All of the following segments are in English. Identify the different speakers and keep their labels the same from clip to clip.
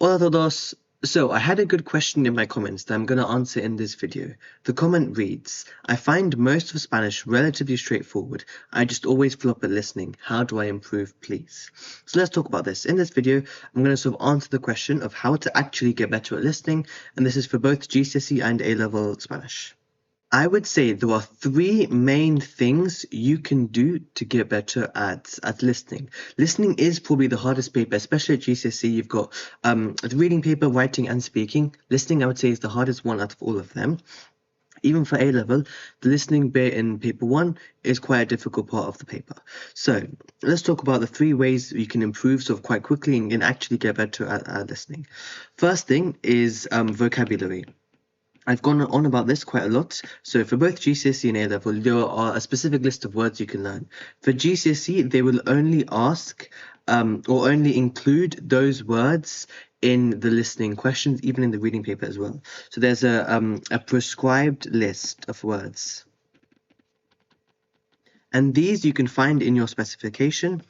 Speaker 1: Hola a todos. So I had a good question in my comments that I'm going to answer in this video. The comment reads, I find most of Spanish relatively straightforward. I just always flop at listening. How do I improve, please? So let's talk about this. In this video, I'm going to sort of answer the question of how to actually get better at listening, and this is for both GCSE and A-level Spanish. I would say there are three main things you can do to get better at listening. Listening is probably the hardest paper, especially at GCSE. You've got the reading paper, writing, and speaking. Listening, I would say, is the hardest one out of all of them. Even for A-level, the listening bit in paper one is quite a difficult part of the paper. So let's talk about the three ways you can improve sort of quite quickly and actually get better at listening. First thing is vocabulary. I've gone on about this quite a lot. So for both GCSE and A-level, there are a specific list of words you can learn. For GCSE, they will only ask or only include those words in the listening questions, even in the reading paper as well. So there's a prescribed list of words. And these you can find in your specification.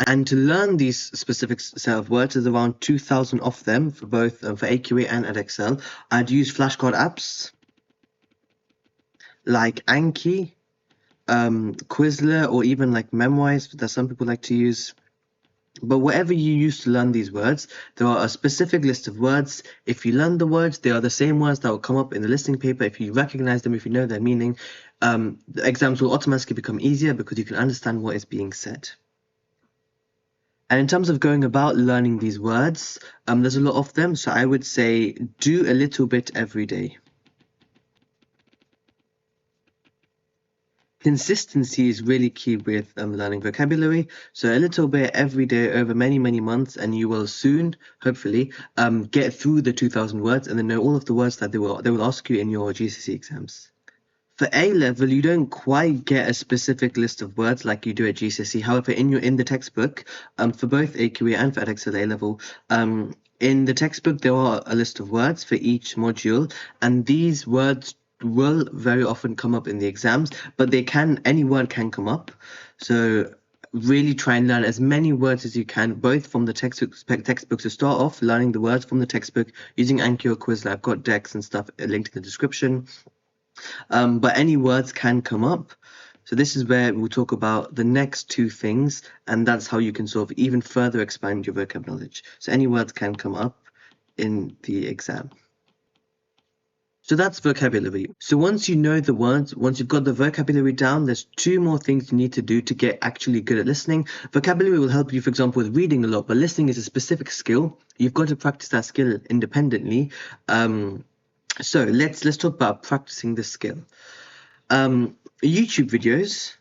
Speaker 1: And to learn these specific set of words, there's around 2,000 of them for both for AQA and Edexcel. I'd use flashcard apps like Anki, Quizlet, or even like Memwise that some people like to use. But whatever you use to learn these words, there are a specific list of words. If you learn the words, they are the same words that will come up in the listening paper. If you recognize them, if you know their meaning, the exams will automatically become easier because you can understand what is being said. And in terms of going about learning these words, there's a lot of them. So I would say do a little bit every day. Consistency is really key with learning vocabulary. So a little bit every day over many, many months, and you will soon, hopefully, get through the 2,000 words and then know all of the words that they will ask you in your GCSE exams. For A-level, you don't quite get a specific list of words like you do at GCSE. However, in the textbook, for both AQA and for Edexcel A-level, in the textbook there are a list of words for each module, and these words will very often come up in the exams, but any word can come up. So really try and learn as many words as you can, both from the textbooks to start off, learning the words from the textbook using Anki or Quizlet. I've got decks and stuff linked in the description. But any words can come up. So this is where we'll talk about the next two things, and that's how you can sort of even further expand your vocab knowledge. So any words can come up in the exam. So that's vocabulary. So once you know the words, once you've got the vocabulary down, there's two more things you need to do to get actually good at listening. Vocabulary will help you, for example, with reading a lot, but listening is a specific skill. You've got to practice that skill independently. So let's talk about practicing this skill. YouTube videos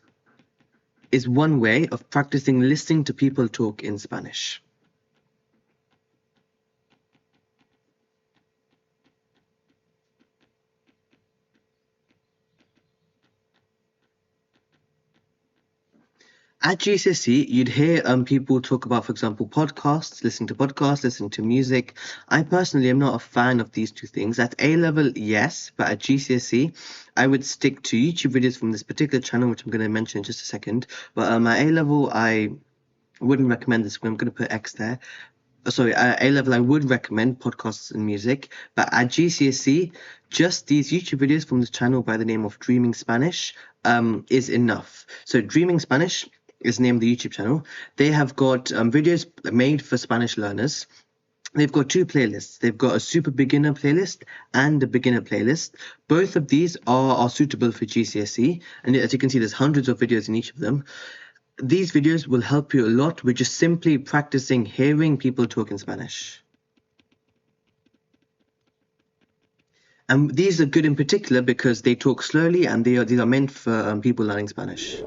Speaker 1: is one way of practicing listening to people talk in Spanish. At GCSE, you'd hear people talk about, for example, podcasts, listening to music. I personally am not a fan of these two things. At A-level, yes, but at GCSE, I would stick to YouTube videos from this particular channel, which I'm going to mention in just a second. But at A-level, I wouldn't recommend this. I'm going to put X there. Sorry, at A-level, I would recommend podcasts and music, but at GCSE, just these YouTube videos from this channel by the name of Dreaming Spanish is enough. So Dreaming Spanish is the name of the YouTube channel. They have got videos made for Spanish learners. They've got two playlists. They've got a super beginner playlist and a beginner playlist. Both of these are suitable for GCSE, and as you can see, there's hundreds of videos in each of them. These videos will help you a lot with just simply practicing hearing people talk in Spanish. And these are good in particular because they talk slowly, and these are meant for people learning Spanish.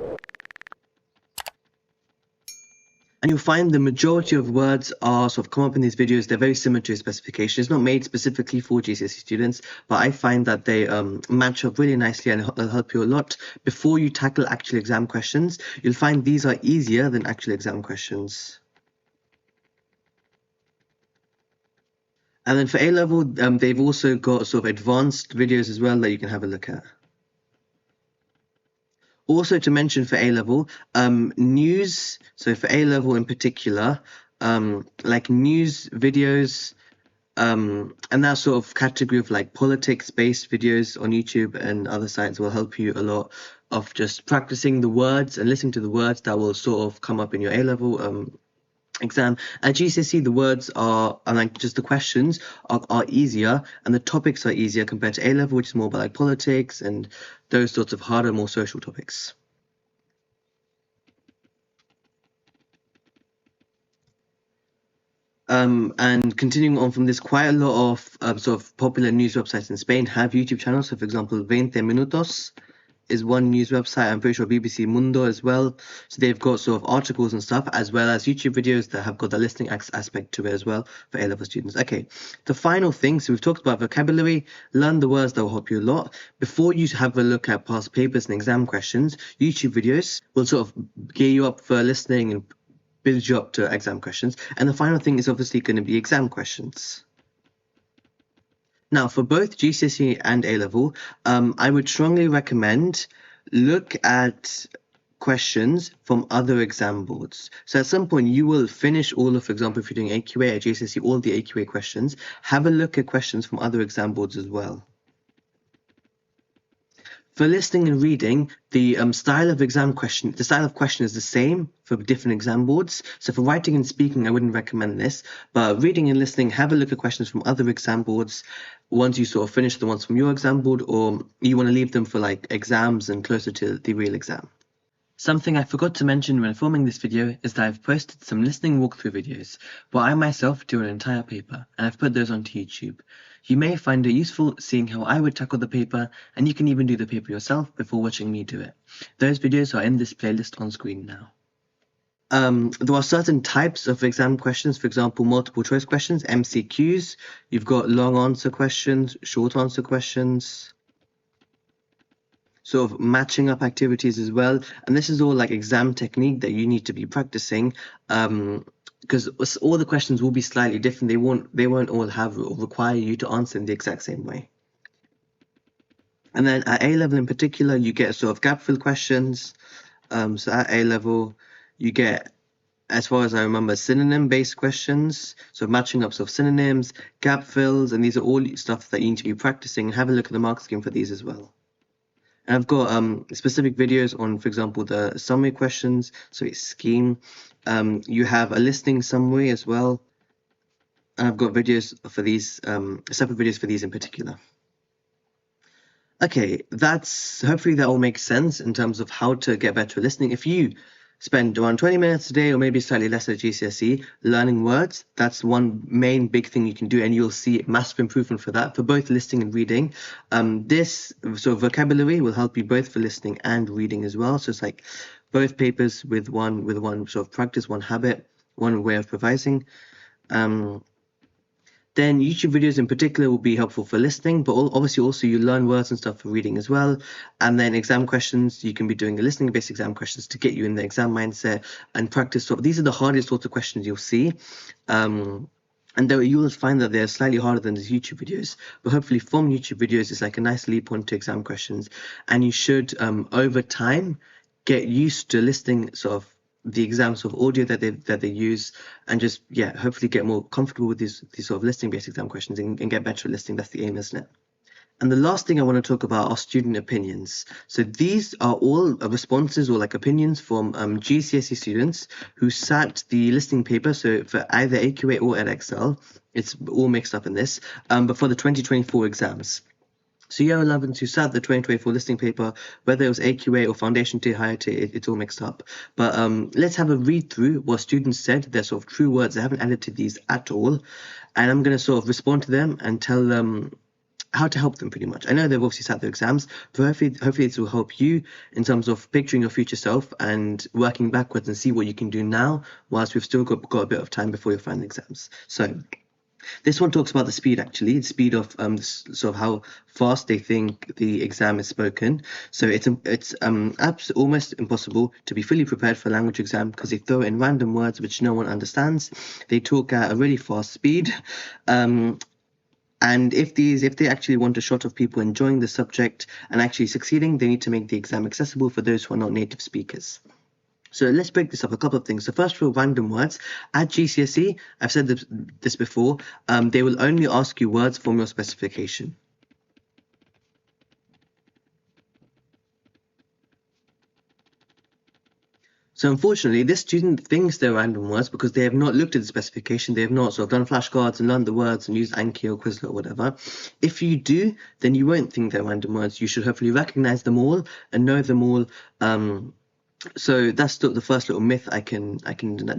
Speaker 1: And you'll find the majority of words are sort of come up in these videos. They're very similar to a specification. It's not made specifically for GCSE students, but I find that they match up really nicely and they'll help you a lot. Before you tackle actual exam questions, you'll find these are easier than actual exam questions. And then for A-level, they've also got sort of advanced videos as well that you can have a look at. Also to mention for A-level, news, so for A-level in particular, like news videos, and that sort of category of like politics-based videos on YouTube and other sites will help you a lot of just practicing the words and listening to the words that will sort of come up in your A-level exam. At GCSE, the words are like just the questions are easier and the topics are easier compared to A-level, which is more about like politics and those sorts of harder, more social topics. And continuing on from this, quite a lot of sort of popular news websites in Spain have YouTube channels. So, for example, 20 Minutos is one news website. I'm pretty sure BBC Mundo as well. So they've got sort of articles and stuff, as well as YouTube videos that have got the listening aspect to it as well for A-level students. Okay, the final thing, so we've talked about vocabulary, learn the words that will help you a lot. Before you have a look at past papers and exam questions, YouTube videos will sort of gear you up for listening and build you up to exam questions. And the final thing is obviously going to be exam questions. Now, for both GCSE and A-level, I would strongly recommend look at questions from other exam boards. So at some point you will finish all of, for example, if you're doing AQA at GCSE, all the AQA questions, have a look at questions from other exam boards as well. For listening and reading, the style of question is the same for different exam boards. So for writing and speaking, I wouldn't recommend this. But reading and listening, have a look at questions from other exam boards once you sort of finish the ones from your exam board, or you want to leave them for like exams and closer to the real exam. Something I forgot to mention when filming this video is that I've posted some listening walkthrough videos where I myself do an entire paper, and I've put those onto YouTube. You may find it useful seeing how I would tackle the paper, and you can even do the paper yourself before watching me do it. Those videos are in this playlist on screen now. There are certain types of exam questions, for example, multiple choice questions, MCQs. You've got long answer questions, short answer questions, sort of matching up activities as well. And this is all like exam technique that you need to be practicing, because all the questions will be slightly different. They won't all have or require you to answer in the exact same way. And then at A-level in particular, you get sort of gap fill questions. So at A-level, you get, as far as I remember, synonym-based questions, so matching up sort of synonyms, gap fills, and these are all stuff that you need to be practicing. Have a look at the mark scheme for these as well. And I've got specific videos on, for example, the summary questions, so it's scheme. You have a listening summary as well. And I've got videos for these, separate videos for these in particular. Okay, hopefully that all makes sense in terms of how to get better at listening. If you spend around 20 minutes a day or maybe slightly less at GCSE learning words, that's one main big thing you can do, and you'll see massive improvement for that for both listening and reading. This sort of vocabulary will help you both for listening and reading as well. So it's like both papers with one sort of practice, one habit, one way of revising. Then YouTube videos in particular will be helpful for listening, but obviously also you learn words and stuff for reading as well. And then exam questions, you can be doing the listening-based exam questions to get you in the exam mindset and practice. These are the hardest sorts of questions you'll see. And though you will find that they're slightly harder than the YouTube videos, but hopefully from YouTube videos, it's like a nice leap onto exam questions. And you should, over time, get used to listening sort of the exam sort of audio that they use, and just hopefully get more comfortable with these sort of listening based exam questions and get better at listening. That's the aim, isn't it? And the last thing I want to talk about are student opinions. So these are all responses or like opinions from GCSE students who sat the listening paper. So for either AQA or EdXL, it's all mixed up in this, but for the 2024 exams. So year 11s who sat the 2024 listening paper, whether it was AQA or foundation tier, higher tier, it's all mixed up. But let's have a read through what students said, their sort of true words. I haven't edited these at all. And I'm going to sort of respond to them and tell them how to help them pretty much. I know they've obviously sat their exams, but hopefully this will help you in terms of picturing your future self and working backwards and see what you can do now whilst we've still got a bit of time before your final exams. So this one talks about the speed, actually, the speed of sort of how fast they think the exam is spoken. So it's almost impossible to be fully prepared for a language exam because they throw in random words which no one understands. They talk at a really fast speed. And if they actually want a shot of people enjoying the subject and actually succeeding, they need to make the exam accessible for those who are not native speakers. So let's break this up. A couple of things. So first, for random words at GCSE, I've said this before. They will only ask you words from your specification. So unfortunately, this student thinks they're random words because they have not looked at the specification. They have not sort of done flashcards and learned the words and used Anki or Quizlet or whatever. If you do, then you won't think they're random words. You should hopefully recognize them all and know them all. So that's the first little myth I can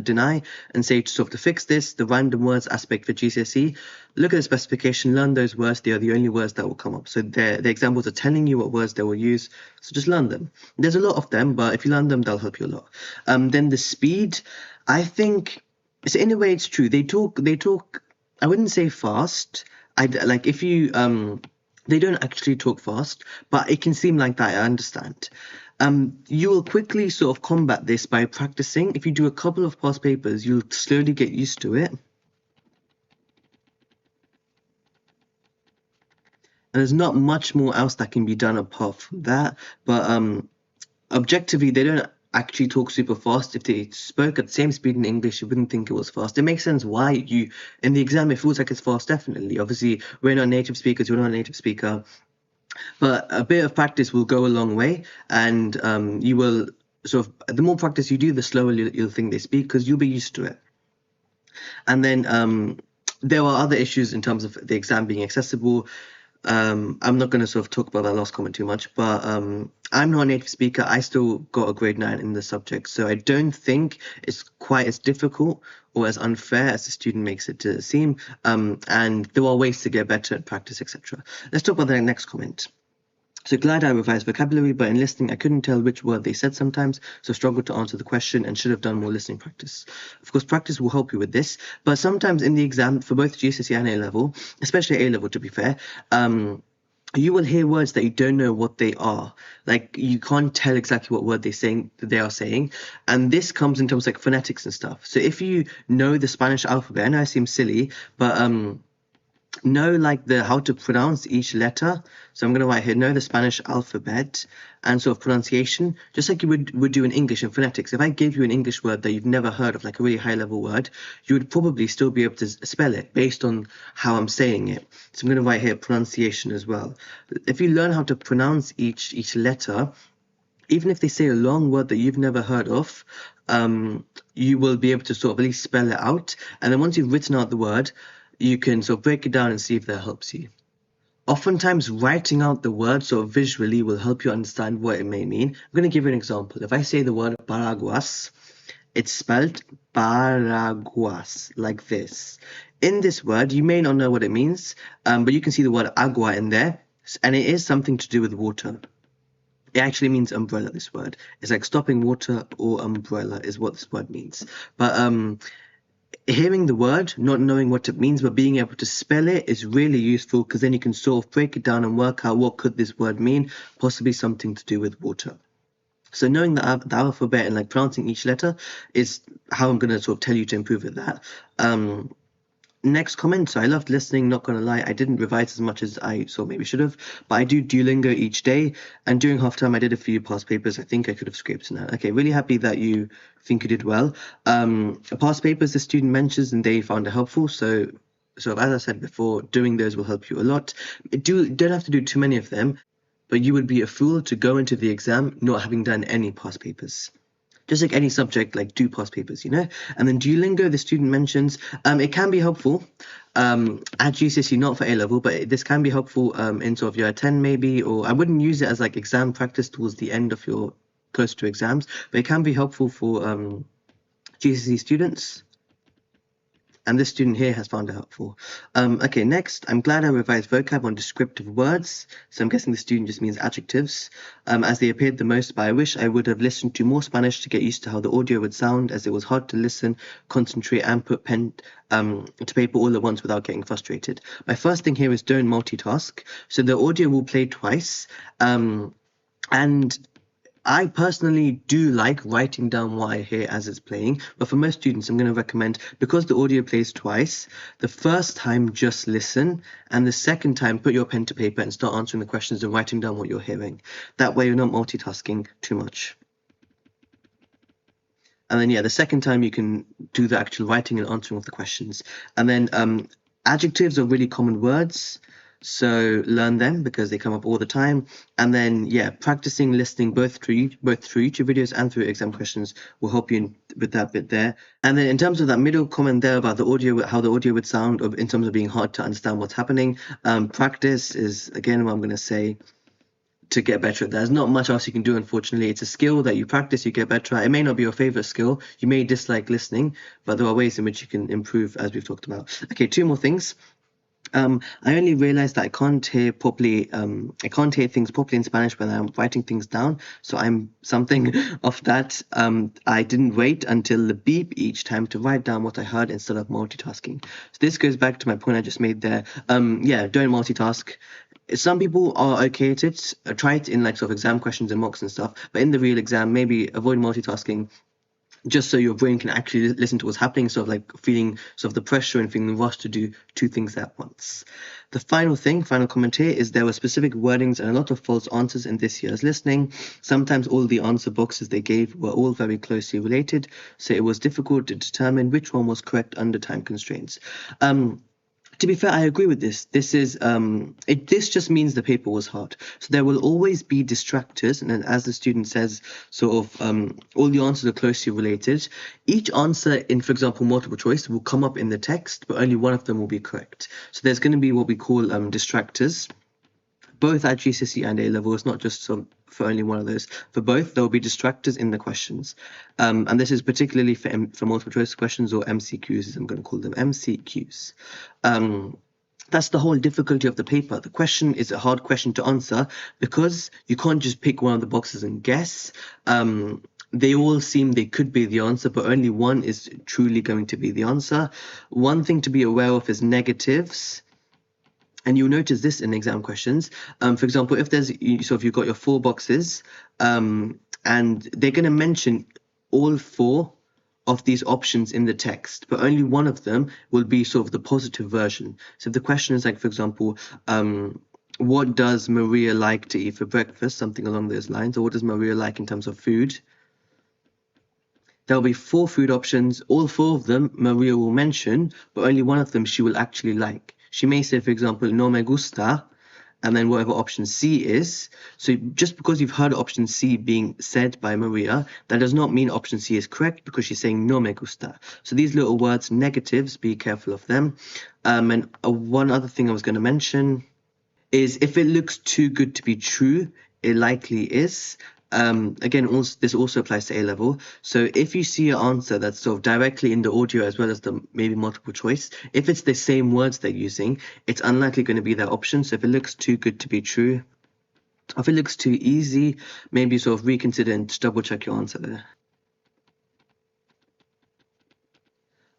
Speaker 1: deny and say to sort of to fix this, the random words aspect for GCSE, look at the specification, learn those words. They are the only words that will come up. So the examples are telling you what words they will use. So just learn them. There's a lot of them, but if you learn them, they'll help you a lot. Then the speed, I think, so in a way it's true. They talk, I wouldn't say fast. Like if you, they don't actually talk fast, but it can seem like that, I understand. You will quickly sort of combat this by practicing. If you do a couple of past papers, you'll slowly get used to it. And there's not much more else that can be done apart from that. But objectively, they don't actually talk super fast. If they spoke at the same speed in English, you wouldn't think it was fast. It makes sense why you, in the exam, it feels like it's fast, definitely. Obviously, we're not native speakers, you're not a native speaker. But a bit of practice will go a long way, and you will sort of, the more practice you do, the slower you'll think they speak because you'll be used to it. And then there are other issues in terms of the exam being accessible. I'm not going to sort of talk about that last comment too much, but I'm not a native speaker. I still got a grade 9 in the subject, so I don't think it's quite as difficult or as unfair as the student makes it to seem. And there are ways to get better at practice, etc. Let's talk about the next comment. So glad I revised vocabulary, but in listening I couldn't tell which word they said sometimes, so struggled to answer the question and should have done more listening practice. Of course, practice will help you with this, but sometimes in the exam, for both GCSE and A-level, especially A-level to be fair, you will hear words that you don't know what they are. Like you can't tell exactly what word they are saying. And this comes in terms of like phonetics and stuff. So if you know the Spanish alphabet, I know it seems silly, but know like the how to pronounce each letter. So I'm going to write here, know the Spanish alphabet and sort of pronunciation, just like you would do in English and phonetics. If I gave you an English word that you've never heard of, like a really high level word, you would probably still be able to spell it based on how I'm saying it. So I'm going to write here pronunciation as well. If you learn how to pronounce each letter, even if they say a long word that you've never heard of, you will be able to sort of at least spell it out. And then once you've written out the word, you can sort of break it down and see if that helps you. Oftentimes, writing out the word sort of visually will help you understand what it may mean. I'm going to give you an example. If I say the word paraguas, it's spelled paraguas, like this. In this word, you may not know what it means, but you can see the word agua in there, and it is something to do with water. It actually means umbrella, this word. It's like stopping water or umbrella is what this word means. But hearing the word, not knowing what it means, but being able to spell it is really useful because then you can sort of break it down and work out what could this word mean, possibly something to do with water. So knowing the alphabet and like pronouncing each letter is how I'm going to sort of tell you to improve at that. Next comment. So I loved listening, not gonna lie, I didn't revise as much as I so maybe should have, but I do Duolingo each day, and during half time I did a few past papers. I think I could have scraped in that. Okay, really happy that you think you did well. Past papers the student mentions and they found it helpful, so as I said before, doing those will help you a lot. Don't have to do too many of them, but you would be a fool to go into the exam not having done any past papers. Just like any subject, like do past papers, you know? And then Duolingo, the student mentions, it can be helpful at GCSE, not for A-level, but this can be helpful in sort of year 10 maybe, or I wouldn't use it as like exam practice towards the end of your close to exams, but it can be helpful for GCSE students. And this student here has found it helpful. Okay, next, I'm glad I revised vocab on descriptive words. So I'm guessing the student just means adjectives, as they appeared the most, but I wish I would have listened to more Spanish to get used to how the audio would sound, as it was hard to listen, concentrate, and put pen to paper all at once without getting frustrated. My first thing here is don't multitask. So the audio will play twice, and I personally do like writing down what I hear as it's playing, but for most students, I'm going to recommend, because the audio plays twice, the first time just listen, and the second time put your pen to paper and start answering the questions and writing down what you're hearing. That way you're not multitasking too much. And then, yeah, the second time you can do the actual writing and answering of the questions. And then adjectives are really common words. So learn them because they come up all the time. And then, yeah, practicing listening both through YouTube videos and through exam questions will help you with that bit there. And then in terms of that middle comment there about the audio, how the audio would sound in terms of being hard to understand what's happening, practice is, again, what I'm going to say to get better at that. There's not much else you can do, unfortunately. It's a skill that you practice, you get better at. It may not be your favorite skill. You may dislike listening, but there are ways in which you can improve, as we've talked about. Okay, two more things. I only realized that I can't hear properly. I can't hear things properly in Spanish when I'm writing things down. So I'm something of that. I didn't wait until the beep each time to write down what I heard instead of multitasking. So this goes back to my point I just made there. Yeah, don't multitask. Some people are okay at it. Try it in like sort of exam questions and mocks and stuff. But in the real exam, maybe avoid multitasking, just so your brain can actually listen to what's happening, sort of like feeling sort of the pressure and feeling rushed to do two things at once. The final comment here is there were specific wordings and a lot of false answers in this year's listening. Sometimes all the answer boxes they gave were all very closely related, so it was difficult to determine which one was correct under time constraints. To be fair, I agree with this. This just means the paper was hard. So there will always be distractors, and then as the student says, sort of all the answers are closely related. Each answer in, for example, multiple choice will come up in the text, but only one of them will be correct. So there's going to be what we call distractors, both at GCSE and A level. It's not just for only one of those. For both, there will be distractors in the questions. And this is particularly for multiple choice questions, or MCQs, as I'm going to call them, MCQs. That's the whole difficulty of the paper. The question is a hard question to answer because you can't just pick one of the boxes and guess. They all seem they could be the answer, but only one is truly going to be the answer. One thing to be aware of is negatives. And you'll notice this in exam questions. For example, if you've got your four boxes, and they're going to mention all four of these options in the text, but only one of them will be sort of the positive version. So if the question is like, for example, what does Maria like to eat for breakfast? Something along those lines. Or what does Maria like in terms of food? There'll be four food options. All four of them Maria will mention, but only one of them she will actually like. She may say, for example, no me gusta, and then whatever option C is. So just because you've heard option C being said by Maria, that does not mean option C is correct because she's saying no me gusta. So these little words, negatives, be careful of them. And one other thing I was going to mention is if it looks too good to be true, it likely is. Again, this also applies to A level. So if you see an answer that's sort of directly in the audio as well as the maybe multiple choice, if it's the same words they're using, it's unlikely going to be that option. So if it looks too good to be true, if it looks too easy, maybe sort of reconsider and just double check your answer there.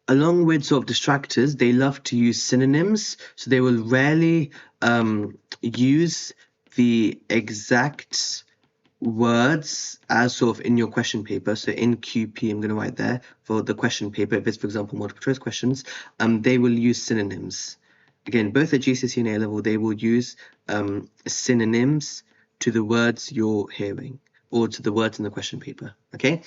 Speaker 1: Along with sort of distractors, they love to use synonyms. So they will rarely use the exact words as sort of in your question paper. So in QP, I'm going to write there for the question paper, if it's, for example, multiple choice questions, they will use synonyms. Again, both at GCSE and A level, they will use synonyms to the words you're hearing or to the words in the question paper. Okay.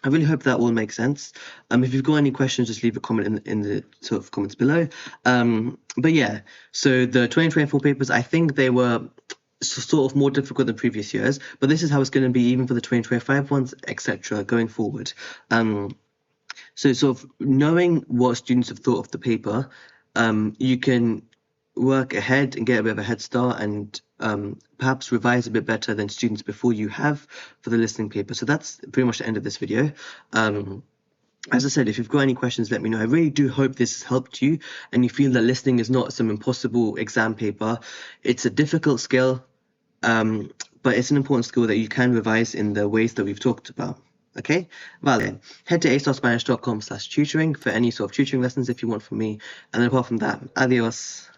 Speaker 1: I really hope that all makes sense. If you've got any questions, just leave a comment in the sort of comments below. But yeah, so the 2024 papers, I think they were sort of more difficult than previous years, but this is how it's going to be even for the 2025 ones, etc. going forward. So sort of knowing what students have thought of the paper, you can work ahead and get a bit of a head start and perhaps revise a bit better than students before you have for the listening paper. So that's pretty much the end of this video. As I said, if you've got any questions, let me know. I really do hope this has helped you and you feel that listening is not some impossible exam paper. It's a difficult skill, but it's an important skill that you can revise in the ways that we've talked about. Okay, vale. Head to a-spanish.com/tutoring for any sort of tutoring lessons if you want from me. And then apart from that, adios.